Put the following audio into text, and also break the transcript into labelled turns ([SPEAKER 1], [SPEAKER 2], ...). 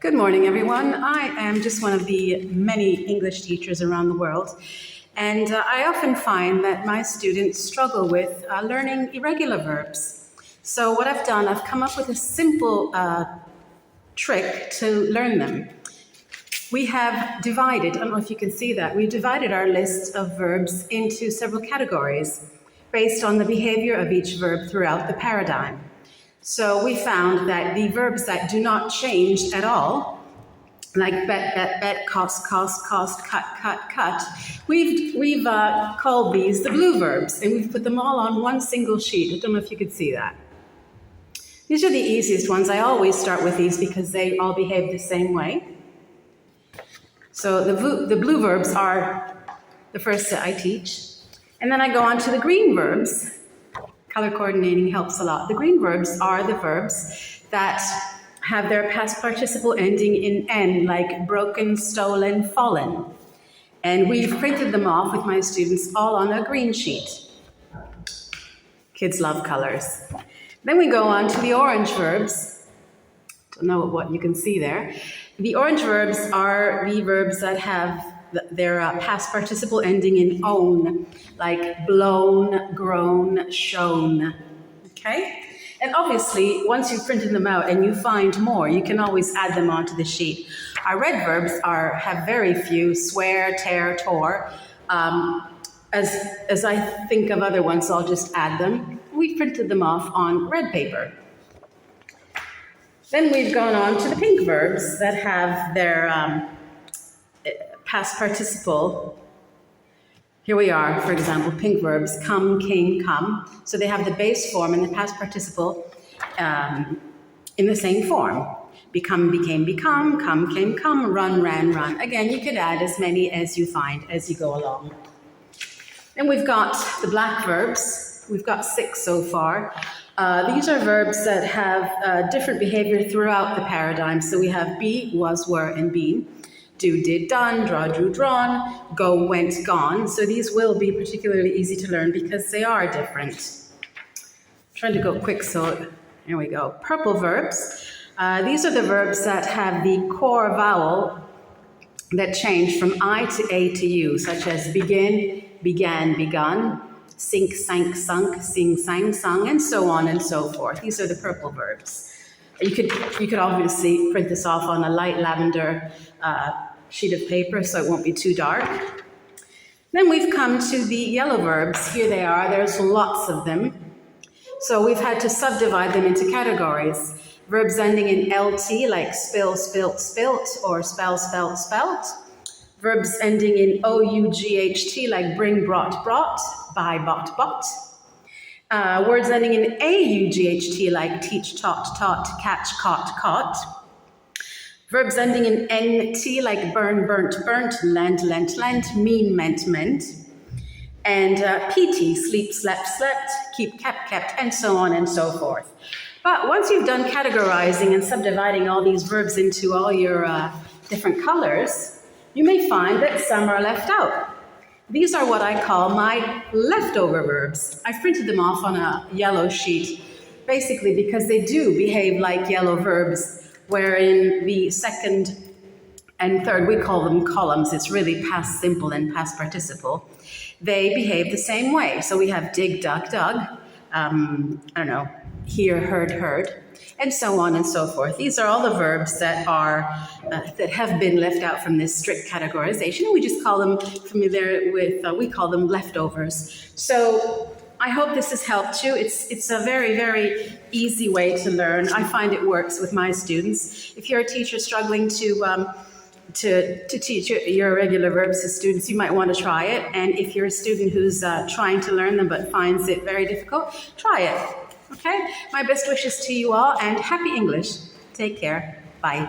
[SPEAKER 1] Good morning, everyone. I am just one of the many English teachers around the world, and I often find that my students struggle with learning irregular verbs. So what I've done, I've come up with a simple trick to learn them. We have divided, I don't know if you can see that, we've divided our list of verbs into several categories based on the behavior of each verb throughout the paradigm. So we found that the verbs that do not change at all, like bet, cost, cut, we've called these the blue verbs, and we've put them all on one single sheet. I don't know if you could see that. These are the easiest ones. I always start with these because they all behave the same way. So the blue verbs are the first that I teach. And then I go on to the green verbs. Color coordinating helps a lot. The green verbs are the verbs that have their past participle ending in N, like broken, stolen, fallen. And we've printed them off with my students all on a green sheet. Kids love colors. Then we go on to the orange verbs. Don't know what you can see there. The orange verbs are the verbs that have their past participle ending in own, like blown, grown, shown, okay? And obviously, once you've printed them out and you find more, you can always add them onto the sheet. Our red verbs have very few: swear, tear, tore. As I think of other ones, I'll just add them. We've printed them off on red paper. Then we've gone on to the pink verbs that have their past participle. Here we are, for example, pink verbs: come, came, come. So they have the base form and the past participle in the same form. Become, became, become, come, came, come, run, ran, run. Again, you could add as many as you find as you go along. Then we've got the black verbs. We've got 6 so far. These are verbs that have different behavior throughout the paradigm. So we have be, was, were, and been. Do, did, done, draw, drew, drawn, go, went, gone. So these will be particularly easy to learn because they are different. I'm trying to go quick, so here we go. Purple verbs. These are the verbs that have the core vowel that change from I to A to U, such as begin, began, begun, sink, sank, sunk, sing, sang, sung, and so on and so forth. These are the purple verbs. You could obviously print this off on a light lavender sheet of paper so it won't be too dark. Then we've come to the yellow verbs. Here they are. There's lots of them. So we've had to subdivide them into categories. Verbs ending in LT, like spill, spilt, spilt, or spell, spelt, spelt. Verbs ending in OUGHT, like bring, brought, brought, buy, bought, bought. Words ending in AUGHT, like teach, taught, taught, catch, caught, caught. Verbs ending in NT, like burn, burnt, burnt, lent, lent, lent, mean, meant, meant. And PT, sleep, slept, slept, keep, kept, kept, and so on and so forth. But once you've done categorizing and subdividing all these verbs into all your different colors, you may find that some are left out. These are what I call my leftover verbs. I've printed them off on a yellow sheet, basically because they do behave like yellow verbs, wherein the second and third, we call them columns. It's really past simple and past participle. They behave the same way. So we have dig, dug, dug, hear, heard, heard, and so on and so forth. These are all the verbs that that have been left out from this strict categorization. We just call them we call them leftovers. So I hope this has helped you. It's a very, very easy way to learn. I find it works with my students. If you're a teacher struggling to teach your irregular verbs to students, you might want to try it. And if you're a student who's trying to learn them but finds it very difficult, try it. Okay? My best wishes to you all, and happy English. Take care. Bye.